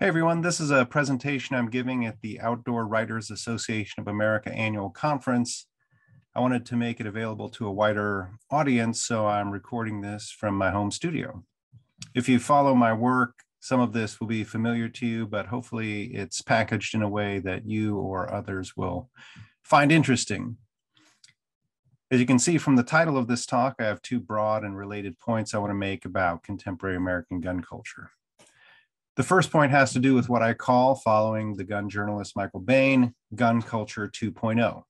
Hey everyone, this is a presentation I'm giving at the Outdoor Writers Association of America annual conference. I wanted to make it available to a wider audience, so I'm recording this from my home studio. If you follow my work, some of this will be familiar to you, but hopefully it's packaged in a way that you or others will find interesting. As you can see from the title of this talk, I have two broad and related points I want to make about contemporary American gun culture. The first point has to do with what I call, following the gun journalist Michael Bain, gun culture 2.0.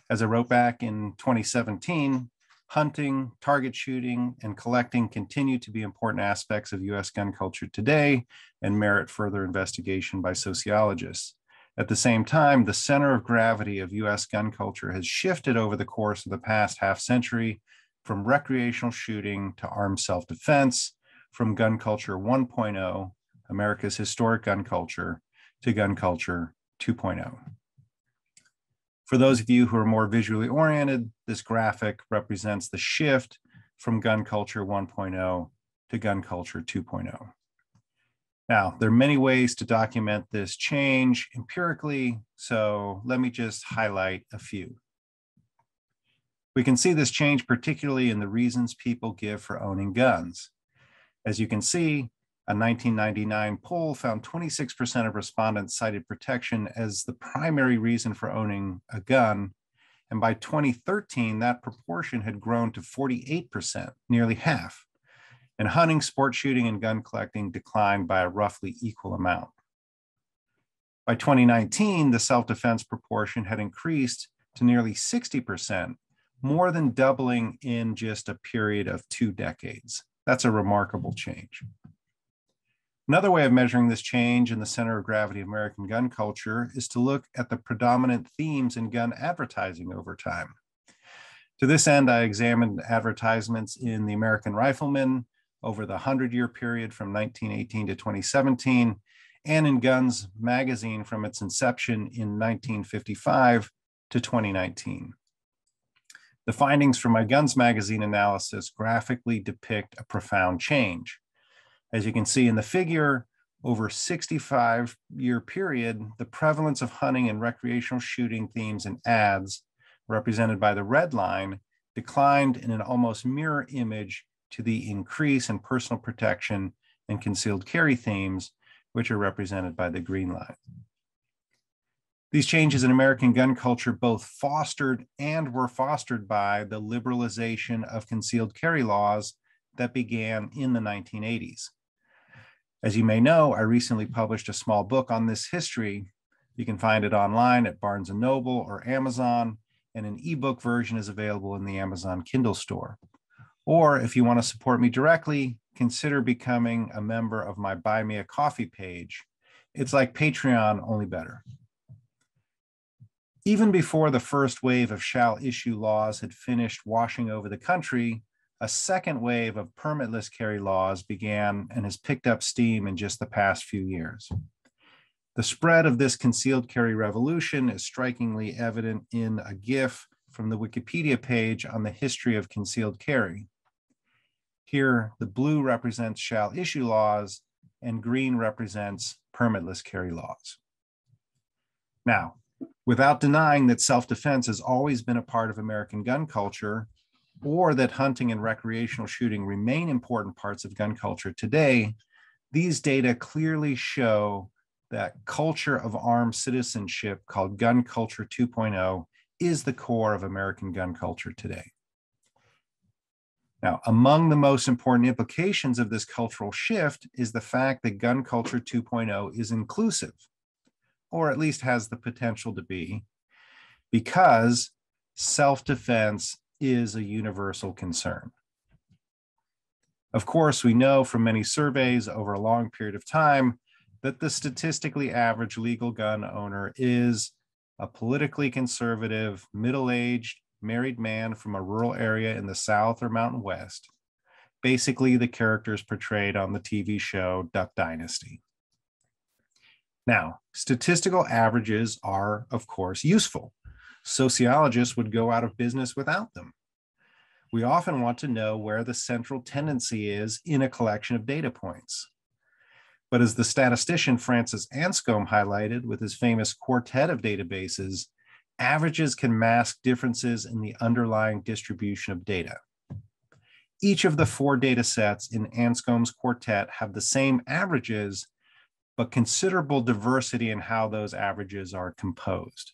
As I wrote back in 2017, hunting, target shooting, and collecting continue to be important aspects of US gun culture today and merit further investigation by sociologists. At the same time, the center of gravity of US gun culture has shifted over the course of the past half century from recreational shooting to armed self-defense, from gun culture 1.0, America's historic gun culture, to gun culture 2.0. For those of you who are more visually oriented, this graphic represents the shift from gun culture 1.0 to gun culture 2.0. Now, there are many ways to document this change empirically, so let me just highlight a few. We can see this change particularly in the reasons people give for owning guns. As you can see, a 1999 poll found 26% of respondents cited protection as the primary reason for owning a gun. And by 2013, that proportion had grown to 48%, nearly half. And hunting, sport shooting, and gun collecting declined by a roughly equal amount. By 2019, the self-defense proportion had increased to nearly 60%, more than doubling in just a period of 2 decades. That's a remarkable change. Another way of measuring this change in the center of gravity of American gun culture is to look at the predominant themes in gun advertising over time. To this end, I examined advertisements in the American Rifleman over the 100-year period from 1918 to 2017, and in Guns magazine from its inception in 1955 to 2019. The findings from my Guns magazine analysis graphically depict a profound change. As you can see in the figure, over a 65-year period, the prevalence of hunting and recreational shooting themes in ads, represented by the red line, declined in an almost mirror image to the increase in personal protection and concealed carry themes, which are represented by the green line. These changes in American gun culture both fostered and were fostered by the liberalization of concealed carry laws that began in the 1980s. As you may know, I recently published a small book on this history. You can find it online at Barnes & Noble or Amazon, and an ebook version is available in the Amazon Kindle store. Or if you want to support me directly, consider becoming a member of my Buy Me a Coffee page. It's like Patreon, only better. Even before the first wave of shall issue laws had finished washing over the country, a second wave of permitless carry laws began and has picked up steam in just the past few years. The spread of this concealed carry revolution is strikingly evident in a GIF from the Wikipedia page on the history of concealed carry. Here, the blue represents shall issue laws and green represents permitless carry laws. Now, without denying that self-defense has always been a part of American gun culture, or that hunting and recreational shooting remain important parts of gun culture today, these data clearly show that culture of armed citizenship, called gun culture 2.0, is the core of American gun culture today. Now, among the most important implications of this cultural shift is the fact that gun culture 2.0 is inclusive, or at least has the potential to be, because self-defense is a universal concern. Of course, we know from many surveys over a long period of time that the statistically average legal gun owner is a politically conservative, middle-aged, married man from a rural area in the South or Mountain West, basically the characters portrayed on the TV show Duck Dynasty. Now, statistical averages are, of course, useful. Sociologists would go out of business without them. We often want to know where the central tendency is in a collection of data points. But as the statistician Francis Anscombe highlighted with his famous quartet of databases, averages can mask differences in the underlying distribution of data. Each of the 4 data sets in Anscombe's quartet have the same averages, but considerable diversity in how those averages are composed.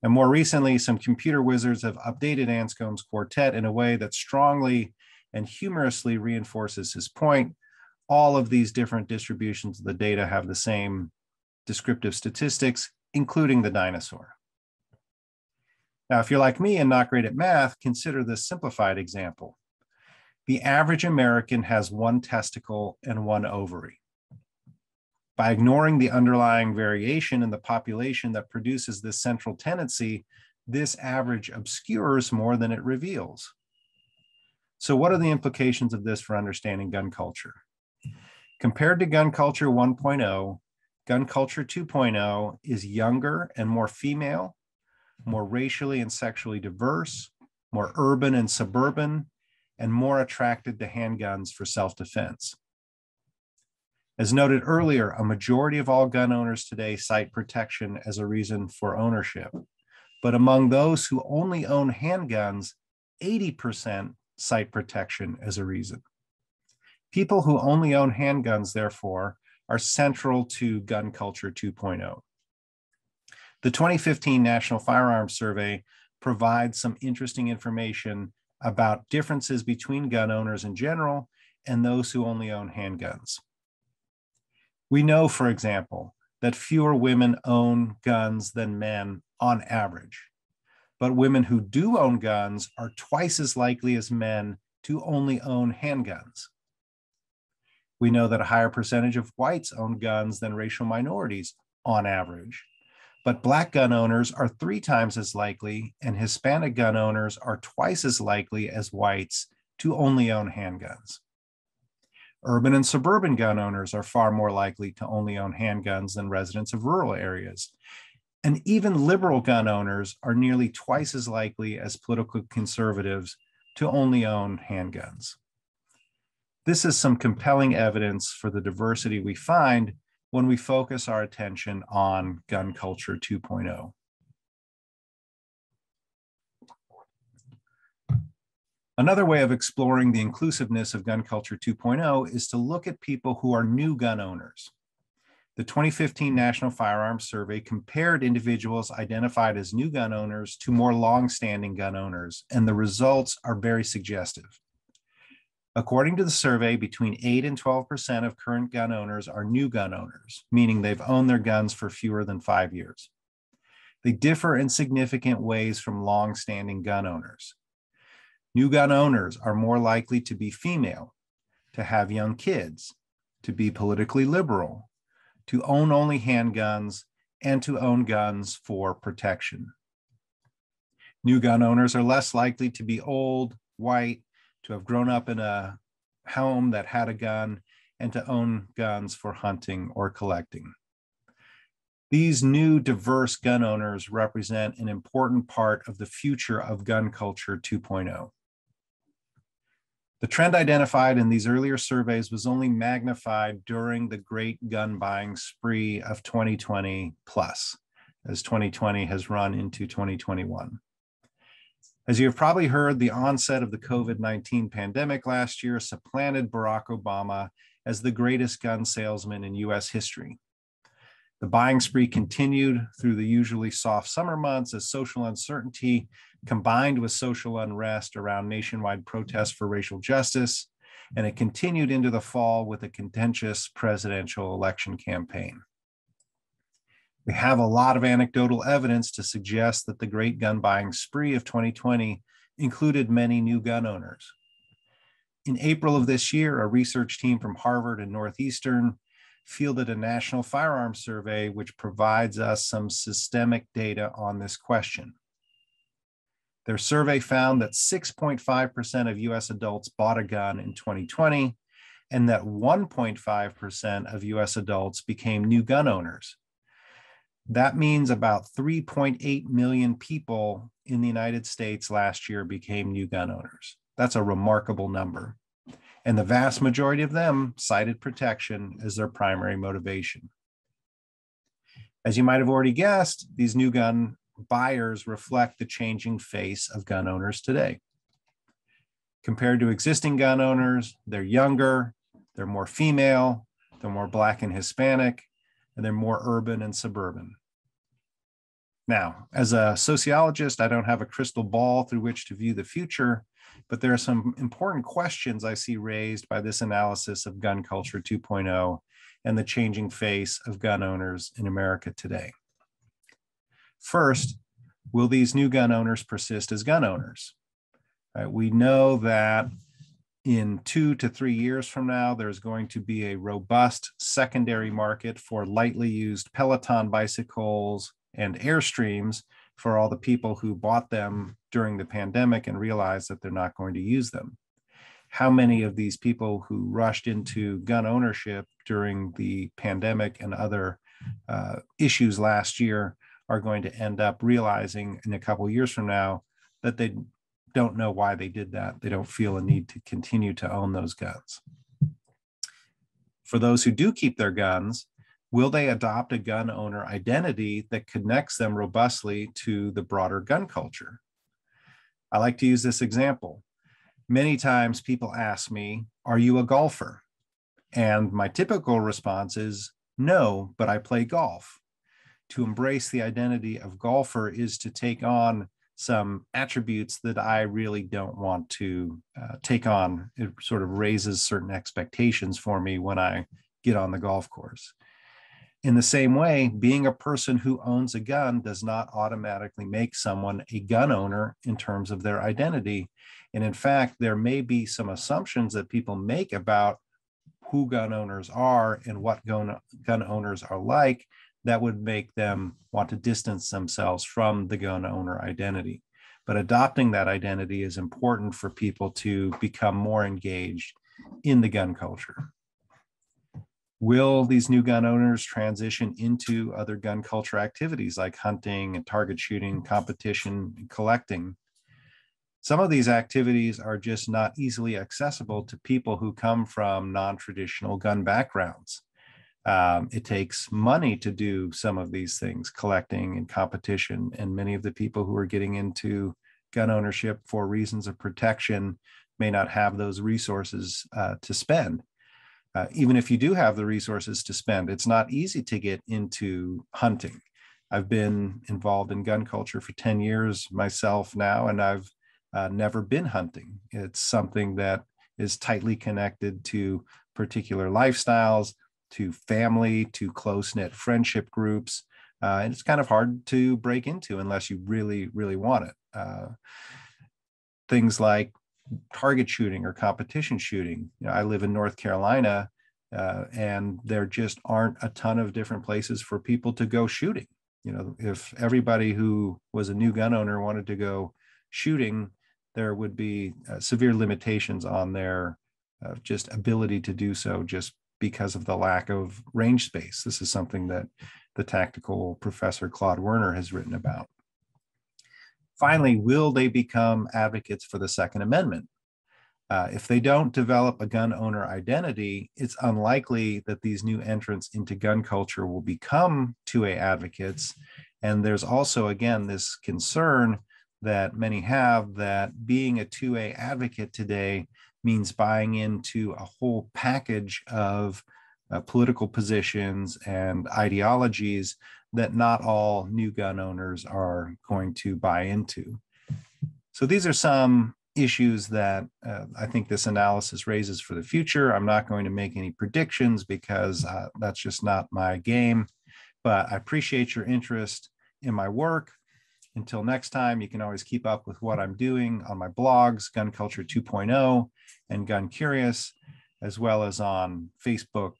And more recently, some computer wizards have updated Anscombe's quartet in a way that strongly and humorously reinforces his point. All of these different distributions of the data have the same descriptive statistics, including the dinosaur. Now, if you're like me and not great at math, consider this simplified example. The average American has 1 testicle and 1 ovary. By ignoring the underlying variation in the population that produces this central tendency, this average obscures more than it reveals. So what are the implications of this for understanding gun culture? Compared to gun culture 1.0, gun culture 2.0 is younger and more female, more racially and sexually diverse, more urban and suburban, and more attracted to handguns for self-defense. As noted earlier, a majority of all gun owners today cite protection as a reason for ownership. But among those who only own handguns, 80% cite protection as a reason. People who only own handguns, therefore, are central to gun culture 2.0. The 2015 National Firearms Survey provides some interesting information about differences between gun owners in general and those who only own handguns. We know, for example, that fewer women own guns than men on average, but women who do own guns are twice as likely as men to only own handguns. We know that a higher percentage of whites own guns than racial minorities on average, but Black gun owners are 3 times as likely, and Hispanic gun owners are twice as likely as whites to only own handguns. Urban and suburban gun owners are far more likely to only own handguns than residents of rural areas. And even liberal gun owners are nearly twice as likely as political conservatives to only own handguns. This is some compelling evidence for the diversity we find when we focus our attention on gun culture 2.0. Another way of exploring the inclusiveness of gun culture 2.0 is to look at people who are new gun owners. The 2015 National Firearms Survey compared individuals identified as new gun owners to more long-standing gun owners, and the results are very suggestive. According to the survey, between 8 and 12% of current gun owners are new gun owners, meaning they've owned their guns for fewer than 5 years. They differ in significant ways from long-standing gun owners. New gun owners are more likely to be female, to have young kids, to be politically liberal, to own only handguns, and to own guns for protection. New gun owners are less likely to be old, white, to have grown up in a home that had a gun, and to own guns for hunting or collecting. These new diverse gun owners represent an important part of the future of gun culture 2.0. The trend identified in these earlier surveys was only magnified during the great gun buying spree of 2020 plus, as 2020 has run into 2021. As you have probably heard, the onset of the COVID-19 pandemic last year supplanted Barack Obama as the greatest gun salesman in US history. The buying spree continued through the usually soft summer months as social uncertainty combined with social unrest around nationwide protests for racial justice, and it continued into the fall with a contentious presidential election campaign. We have a lot of anecdotal evidence to suggest that the great gun buying spree of 2020 included many new gun owners. In April of this year, a research team from Harvard and Northeastern fielded a national firearms survey which provides us some systemic data on this question. Their survey found that 6.5% of US adults bought a gun in 2020, and that 1.5% of US adults became new gun owners. That means about 3.8 million people in the United States last year became new gun owners. That's a remarkable number. and the vast majority of them cited protection as their primary motivation. As you might have already guessed, these new gun buyers reflect the changing face of gun owners today. Compared to existing gun owners, they're younger, they're more female, they're more Black and Hispanic, and they're more urban and suburban. Now, as a sociologist, I don't have a crystal ball through which to view the future, but there are some important questions I see raised by this analysis of Gun Culture 2.0 and the changing face of gun owners in America today. First, will these new gun owners persist as gun owners? We know that in 2 to 3 years from now, there's going to be a robust secondary market for lightly used Peloton bicycles and Airstreams for all the people who bought them during the pandemic and realized that they're not going to use them. How many of these people who rushed into gun ownership during the pandemic and other issues last year are going to end up realizing in a couple of years from now that they don't know why they did that. They don't feel a need to continue to own those guns. For those who do keep their guns, will they adopt a gun owner identity that connects them robustly to the broader gun culture? I like to use this example. Many times people ask me, "Are you a golfer?" And my typical response is, "No, but I play golf." To embrace the identity of golfer is to take on some attributes that I really don't want to take on. It sort of raises certain expectations for me when I get on the golf course. In the same way, being a person who owns a gun does not automatically make someone a gun owner in terms of their identity. And in fact, there may be some assumptions that people make about who gun owners are and what gun owners are like that would make them want to distance themselves from the gun owner identity. But adopting that identity is important for people to become more engaged in the gun culture. Will these new gun owners transition into other gun culture activities like hunting and target shooting, competition, and collecting? Some of these activities are just not easily accessible to people who come from non-traditional gun backgrounds. It takes money to do some of these things, collecting and competition, and many of the people who are getting into gun ownership for reasons of protection may not have those resources to spend. Even if you do have the resources to spend, it's not easy to get into hunting. I've been involved in gun culture for 10 years myself now, and I've never been hunting. It's something that is tightly connected to particular lifestyles, to family, to close-knit friendship groups. And it's kind of hard to break into unless you really, really want it. Things like target shooting or competition shooting. I live in North Carolina, and there just aren't a ton of different places for people to go shooting. If everybody who was a new gun owner wanted to go shooting, there would be severe limitations on their just ability to do so just because of the lack of range space. This is something that the tactical professor Claude Werner has written about. Finally, will they become advocates for the Second Amendment? If they don't develop a gun owner identity, it's unlikely that these new entrants into gun culture will become 2A advocates. And there's also, again, this concern that many have that being a 2A advocate today means buying into a whole package of political positions and ideologies that not all new gun owners are going to buy into. So these are some issues that I think this analysis raises for the future. I'm not going to make any predictions because that's just not my game, but I appreciate your interest in my work. Until next time, you can always keep up with what I'm doing on my blogs, Gun Culture 2.0 and Gun Curious, as well as on Facebook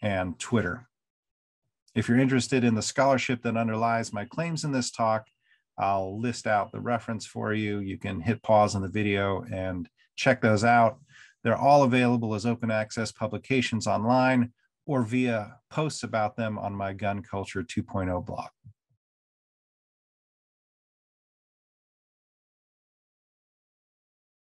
and Twitter. If you're interested in the scholarship that underlies my claims in this talk, I'll list out the reference for you. You can hit pause on the video and check those out. They're all available as open access publications online or via posts about them on my Gun Culture 2.0 blog.